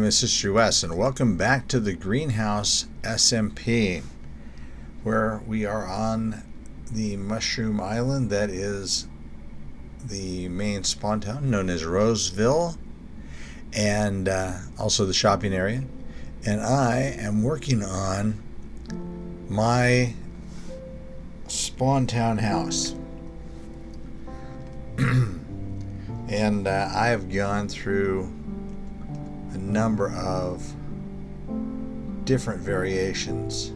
name is HistoryWes, and welcome back to the Greenhouse SMP, where we are on the Mushroom Island that is the main spawn town known as Roseville, and also the shopping area. And I am working on my spawn town house. And I've gone through a number of different variations.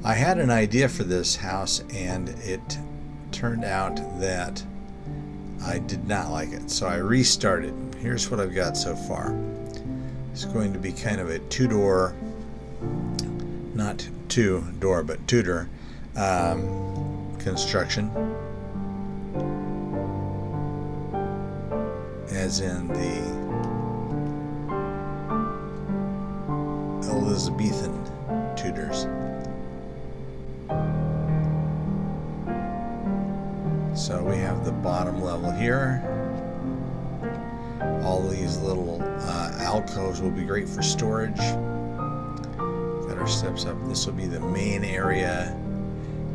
I had an idea for this house, and it turned out that I did not like it, so I restarted. Here's what I've got so far. It's going to be kind of a two-door, not two-door, but Tudor construction, as in the Elizabethan Tudors. So we have the bottom level here. All these little alcoves will be great for storage. Got our steps up. This will be the main area,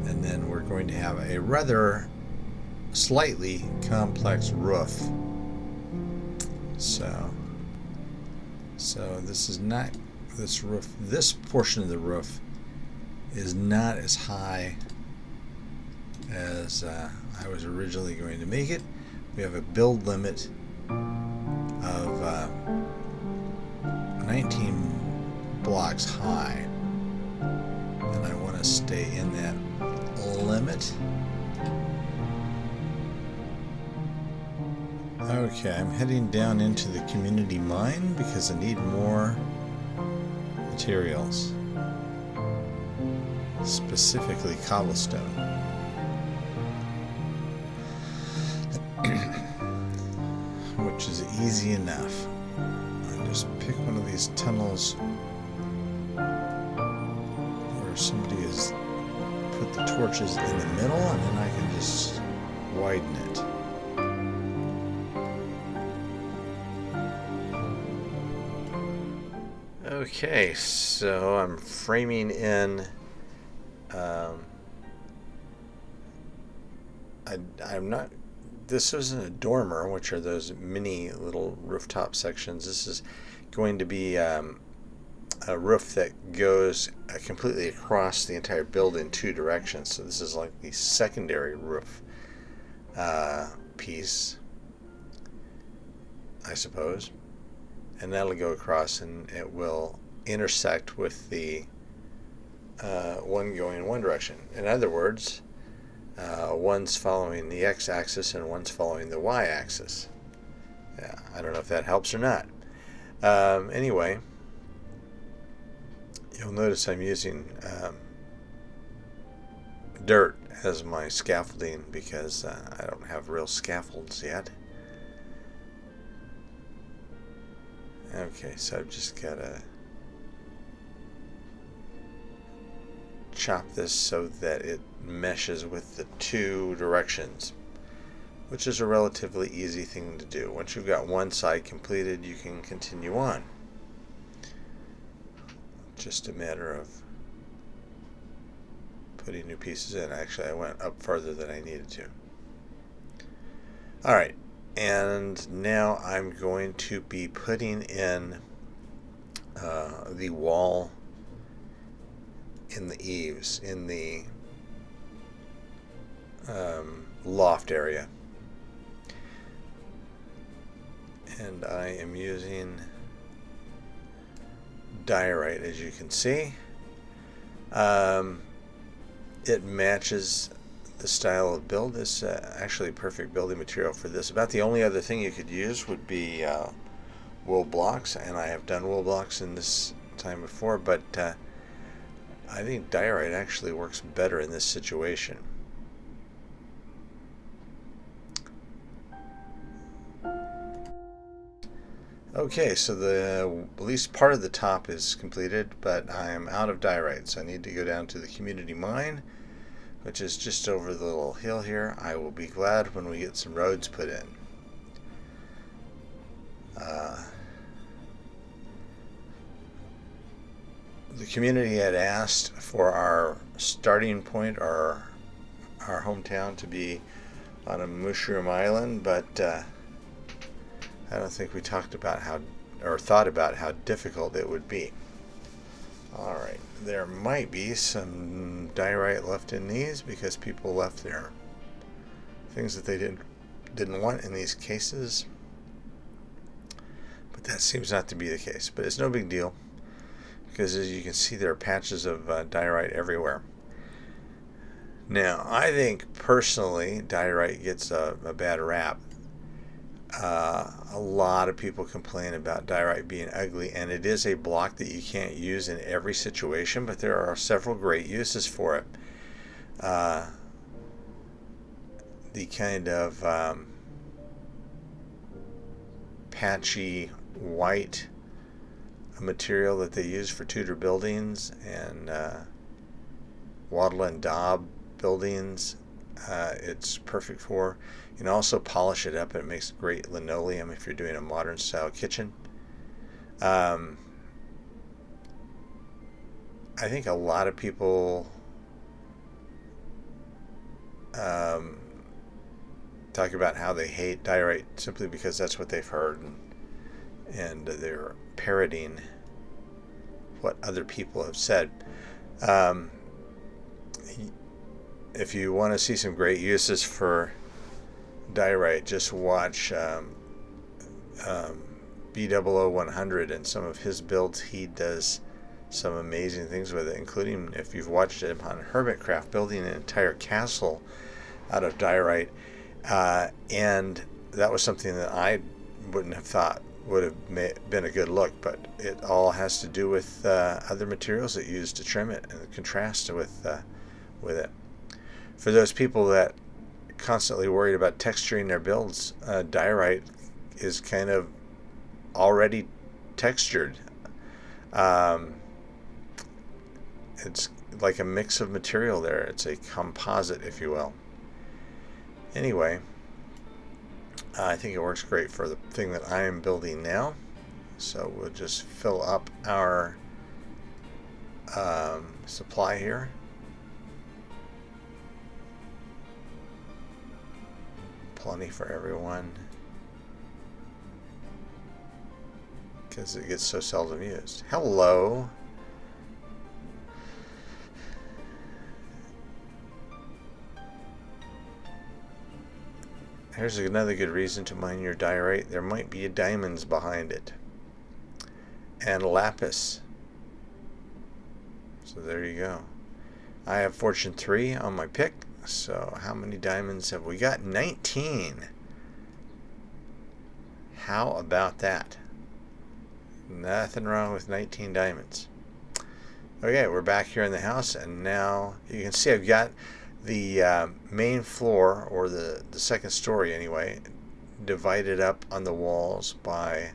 and then we're going to have a rather slightly complex roof. So this is not, this roof, this portion of the roof is not as high as I was originally going to make it. We have a build limit of 19 blocks high, and I want to stay in that limit. Okay, I'm heading down into the community mine because I need more materials, specifically cobblestone. Which is easy enough. I just pick one of these tunnels where somebody has put the torches in the middle, and then I can just widen it. Okay, so I'm framing in. I'm not. This isn't a dormer, which are those mini little rooftop sections. This is going to be a roof that goes completely across the entire building in two directions. So this is like the secondary roof piece, I suppose. And that'll go across, and it will intersect with the one going in one direction. In other words, one's following the x-axis and one's following the y-axis. Yeah, I don't know if that helps or not. Anyway, you'll notice I'm using dirt as my scaffolding because I don't have real scaffolds yet. Okay, so I've just got to chop this so that it meshes with the two directions, which is a relatively easy thing to do. Once you've got one side completed, you can continue on. Just a matter of putting new pieces in. Actually, I went up further than I needed to. Alright, and now I'm going to be putting in the wall in the eaves, in the loft area. And I am using diorite, as you can see. It matches the style of build. It's actually a perfect building material for this. About the only other thing you could use would be wool blocks, and I have done wool blocks in this time before, but I think diorite actually works better in this situation. Okay, so at least part of the top is completed, but I am out of diorite, so I need to go down to the community mine, which is just over the little hill here. I will be glad when we get some roads put in. the community had asked for our starting point, our hometown, to be on a mushroom island, but I don't think we talked about how, or thought about how difficult it would be. All right, there might be some diorite left in these because people left their things that they didn't want in these cases, but that seems not to be the case. But it's no big deal because, as you can see, there are patches of diorite everywhere. Now, I think personally diorite gets a bad rap. A lot of people complain about diorite being ugly, and it is a block that you can't use in every situation, but there are several great uses for it. The kind of patchy white material that they use for Tudor buildings and wattle and daub buildings, it's perfect for. You can also polish it up, and it makes great linoleum if you're doing a modern style kitchen. I think a lot of people talk about how they hate diorite simply because that's what they've heard, and they're parroting what other people have said. If you want to see some great uses for diorite, just watch B000100 and some of his builds. He does some amazing things with it, including, if you've watched him on Hermitcraft, building an entire castle out of diorite. And that was something that I wouldn't have thought would have been a good look, but it all has to do with other materials that you use to trim it and the contrast with it. For those people that constantly worried about texturing their builds, diorite is kind of already textured. It's like a mix of material there. It's a composite, if you will. Anyway, I think it works great for the thing that I am building now. So we'll just fill up our supply here. Plenty for everyone, because it gets so seldom used. Hello. Here's another good reason to mine your diorite. There might be diamonds behind it. And lapis. So there you go. I have Fortune 3 on my pick. So how many diamonds have we got? 19. How about that? Nothing wrong with 19 diamonds. Okay, we're back here in the house, and now you can see I've got the main floor, or the second story anyway, divided up on the walls by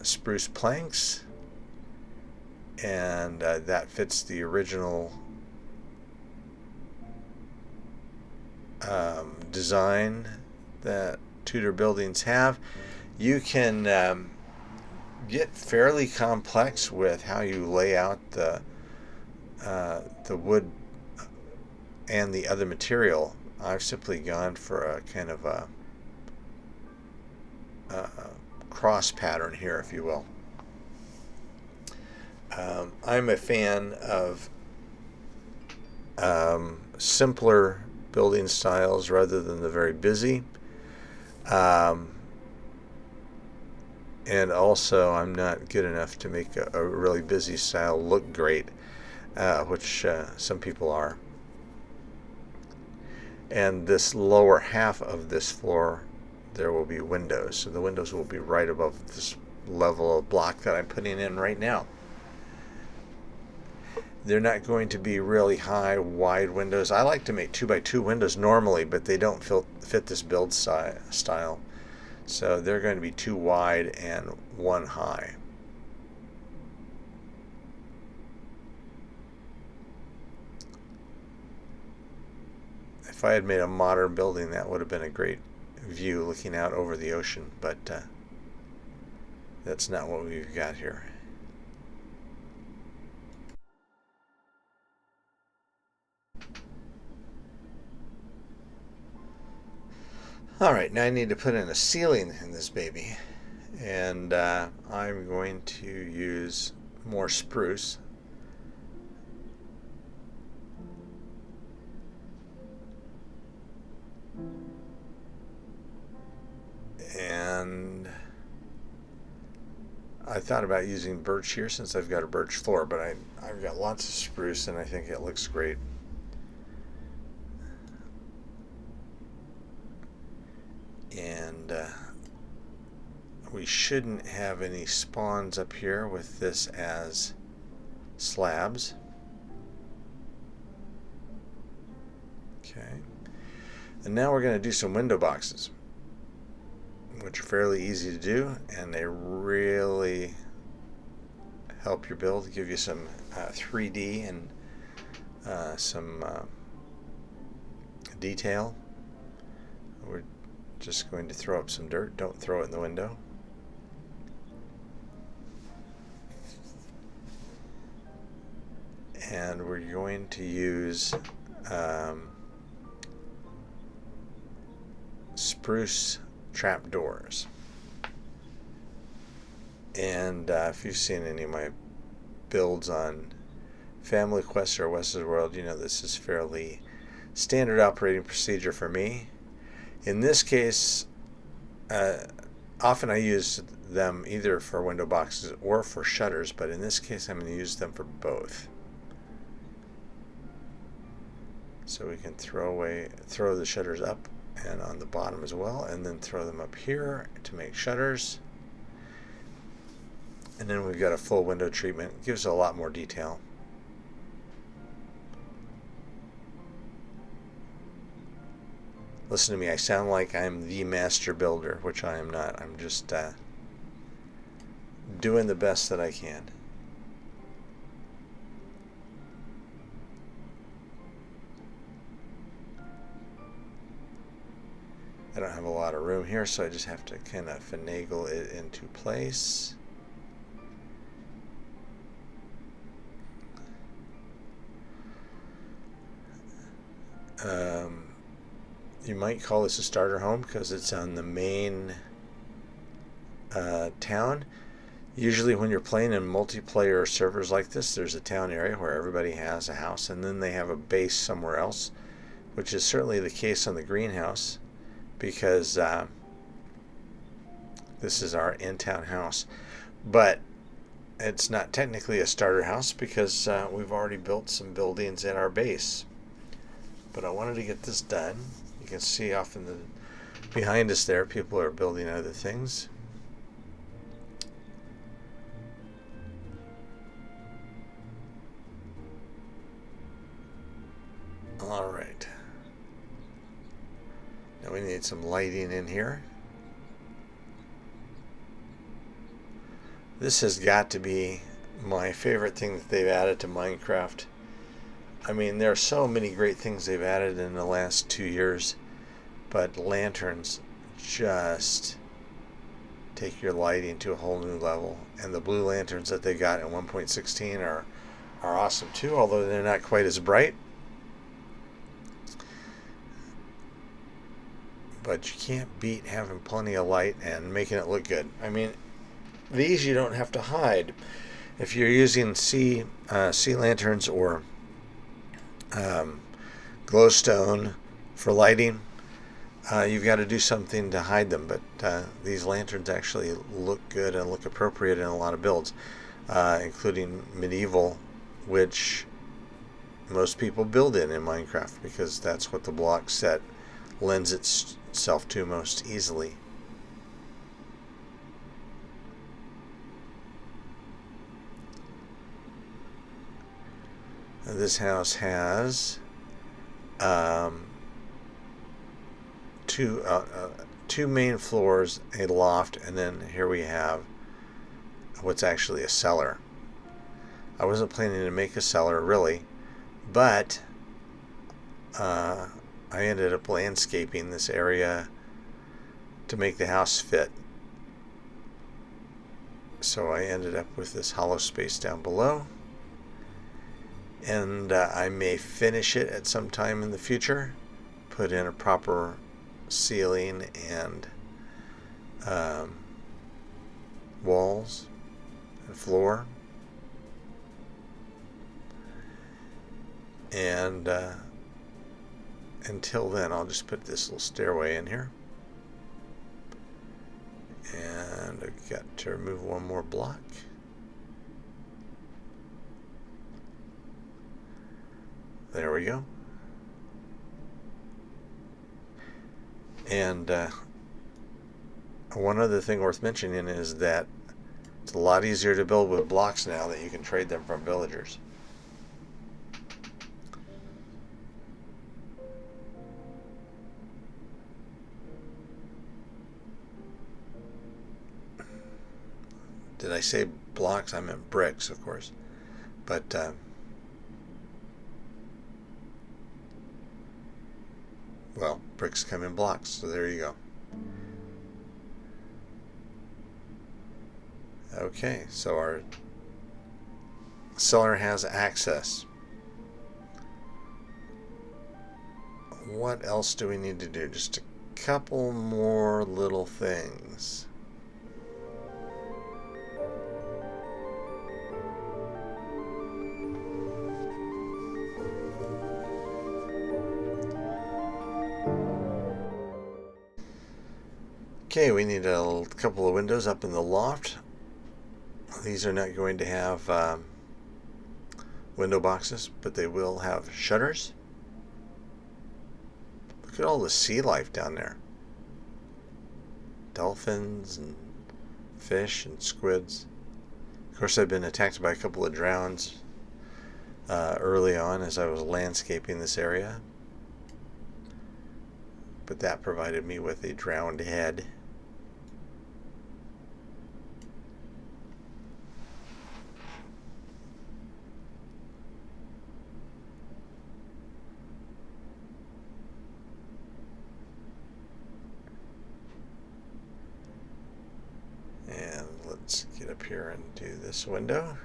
spruce planks, and that fits the original design that Tudor buildings have. You can get fairly complex with how you lay out the wood and the other material. I've simply gone for a kind of a cross pattern here, if you will. I'm a fan of simpler building styles rather than the very busy. And also, I'm not good enough to make a really busy style look great, which some people are. And this lower half of this floor, there will be windows. So the windows will be right above this level of block that I'm putting in right now. They're not going to be really high, wide windows. I like to make 2x2 windows normally, but they don't fit this build style. So they're going to be 2 wide and 1 high. If I had made a modern building, that would have been a great view looking out over the ocean, but that's not what we've got here. Alright, now I need to put in a ceiling in this baby. And I'm going to use more spruce. And I thought about using birch here since I've got a birch floor, but I've got lots of spruce and I think it looks great. And we shouldn't have any spawns up here with this as slabs. Okay. And now we're going to do some window boxes, which are fairly easy to do, and they really help your build, give you some 3D and some detail. We're just going to throw up some dirt. Don't throw it in the window. And we're going to use spruce trapdoors. And if you've seen any of my builds on Family Quest or Wes's World, you know this is fairly standard operating procedure for me. In this case, often I use them either for window boxes or for shutters, but in this case I'm going to use them for both. So we can throw the shutters up and on the bottom as well, and then throw them up here to make shutters. And then we've got a full window treatment. It gives a lot more detail. Listen to me, I sound like I'm the master builder, which I am not. I'm just doing the best that I can. I don't have a lot of room here, so I just have to kind of finagle it into place. You might call this a starter home because it's on the main town. Usually when you're playing in multiplayer servers like this, there's a town area where everybody has a house, and then they have a base somewhere else, which is certainly the case on the greenhouse, because this is our in-town house. But it's not technically a starter house because we've already built some buildings at our base. But I wanted to get this done. You can see off in the behind us there, people are building other things. All right. Now we need some lighting in here. This has got to be my favorite thing that they've added to Minecraft. I mean, there are so many great things they've added in the last 2 years, but lanterns just take your lighting to a whole new level. And the blue lanterns that they got in 1.16 are awesome too, although they're not quite as bright. But you can't beat having plenty of light and making it look good. I mean, these you don't have to hide. If you're using sea lanterns or glowstone for lighting, you've got to do something to hide them. But these lanterns actually look good and look appropriate in a lot of builds, including medieval, which most people build in Minecraft because that's what the block set lends itself to most easily. This house has two main floors, a loft, and then here we have what's actually a cellar. I wasn't planning to make a cellar really, but I ended up landscaping this area to make the house fit. So I ended up with this hollow space down below. And I may finish it at some time in the future, put in a proper ceiling and walls and floor. And until then, I'll just put this little stairway in here. And I've got to remove one more block. There we go. And one other thing worth mentioning is that it's a lot easier to build with blocks now that you can trade them from villagers. Did I say blocks? I meant bricks, of course. But well, bricks come in blocks, so there you go. Okay, so our cellar has access. What else do we need to do? Just a couple more little things. Okay, we need a couple of windows up in the loft. These are not going to have window boxes, but they will have shutters. Look at all the sea life down there. Dolphins and fish and squids. Of course, I've been attacked by a couple of drowns early on as I was landscaping this area. But that provided me with a drowned head. And let's get up here and do this window.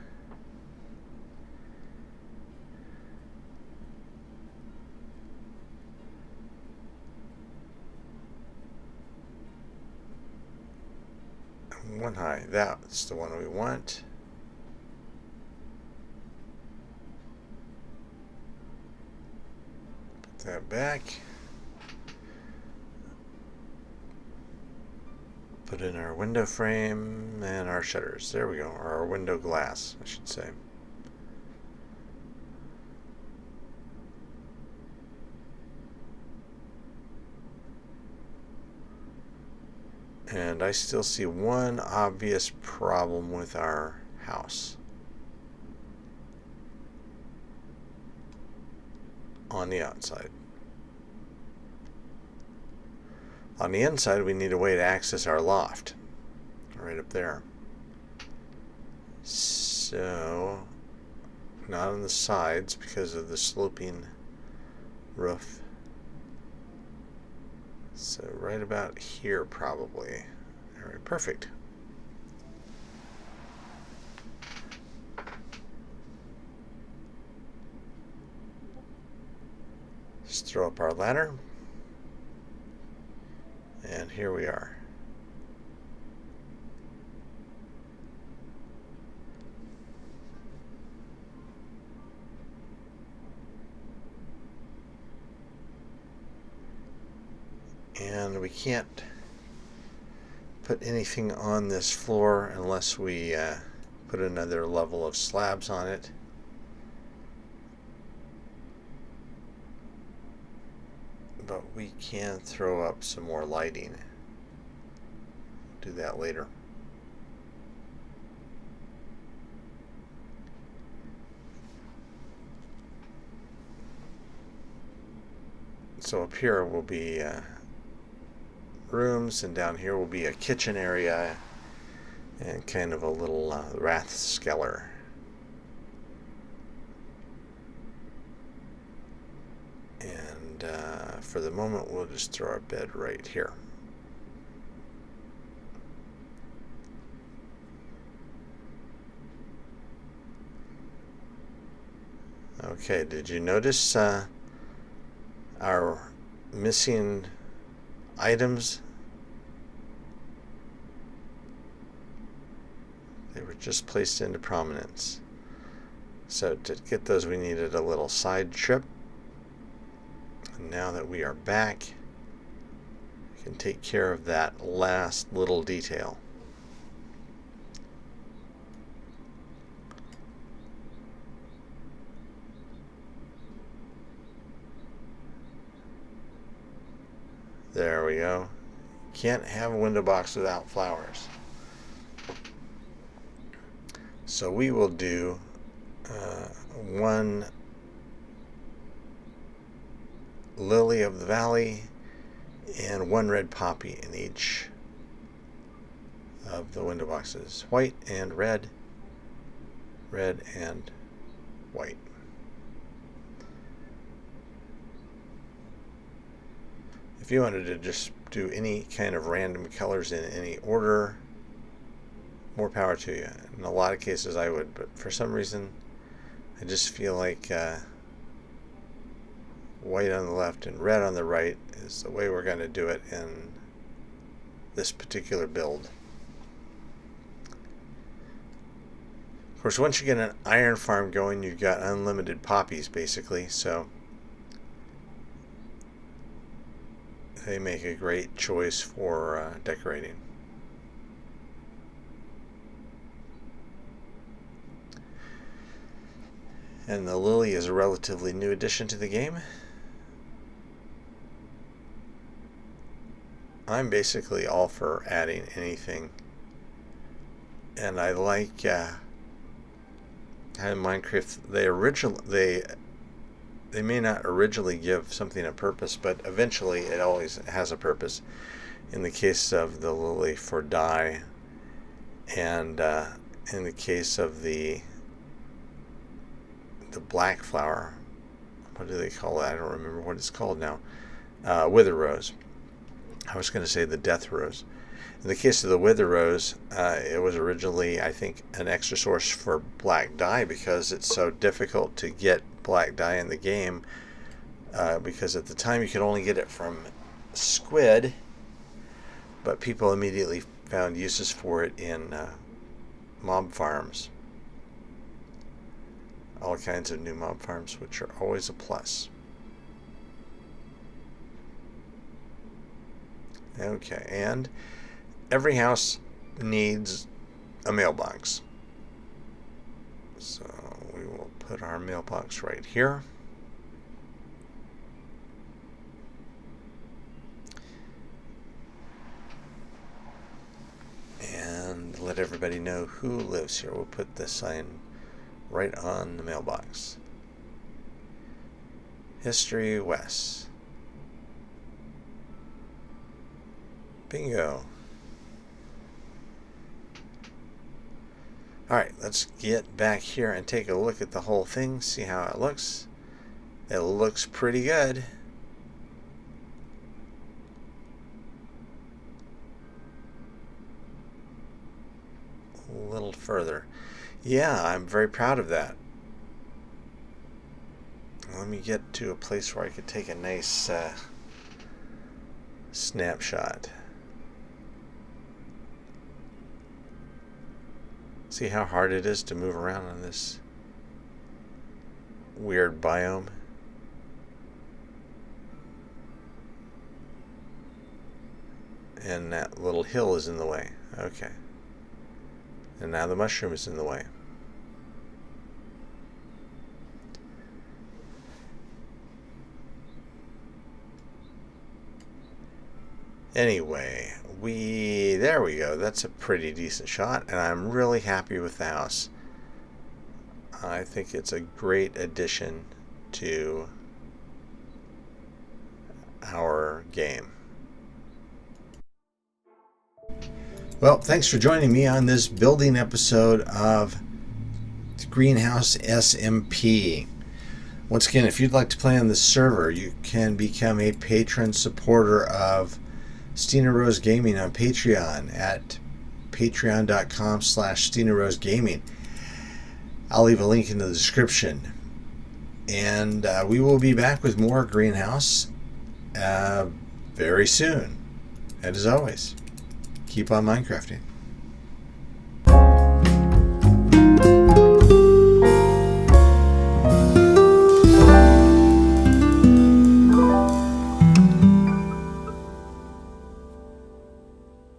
One high, that's the one we want. Put that back. Put in our window frame and our shutters. There we go, or our window glass, I should say. And I still see one obvious problem with our house. On the outside. On the inside, we need a way to access our loft. Right up there. So, not on the sides because of the sloping roof. So right about here probably. All right, perfect. Just throw up our ladder. And here we are. And we can't put anything on this floor unless we put another level of slabs on it. But we can throw up some more lighting. Do that later. So up here will be rooms, and down here will be a kitchen area and kind of a little rathskeller. And for the moment, we'll just throw our bed right here. Okay, did you notice our missing items. They were just placed into prominence. So to get those, we needed a little side trip. And now that we are back, we can take care of that last little detail. There we go. Can't have a window box without flowers. So we will do one lily of the valley and one red poppy in each of the window boxes. White and red, red and white. If you wanted to just do any kind of random colors in any order, more power to you. In a lot of cases I would, but for some reason I just feel like white on the left and red on the right is the way we're going to do it in this particular build. Of course, once you get an iron farm going, you've got unlimited poppies basically, so they make a great choice for decorating. And the lily is a relatively new addition to the game. I'm basically all for adding anything. And I like how in Minecraft they may not originally give something a purpose, but eventually it always has a purpose. In the case of the lily, for dye, and in the case of the black flower, what do they call it? I don't remember what it's called now. Wither rose. I was going to say the death rose. In the case of the wither rose, it was originally, I think, an extra source for black dye because it's so difficult to get black dye in the game, because at the time you could only get it from squid, but people immediately found uses for it in mob farms. All kinds of new mob farms, which are always a plus. Okay, and every house needs a mailbox. So we will put our mailbox right here. And let everybody know who lives here. We'll put this sign right on the mailbox. HistoryWes. Bingo. Alright, let's get back here and take a look at the whole thing, see how it looks. It looks pretty good. A little further. Yeah, I'm very proud of that. Let me get to a place where I could take a nice snapshot. See how hard it is to move around on this weird biome? And that little hill is in the way. Okay. And now the mushroom is in the way. Anyway, there we go. That's a pretty decent shot, and I'm really happy with the house. I think it's a great addition to our game. Well, thanks for joining me on this building episode of Greenhouse SMP. Once again, if you'd like to play on this server, you can become a patron supporter of Stina Rose Gaming on Patreon at patreon.com/StinaRoseGaming. I'll leave a link in the description. And we will be back with more Greenhouse very soon. And as always, keep on Minecrafting.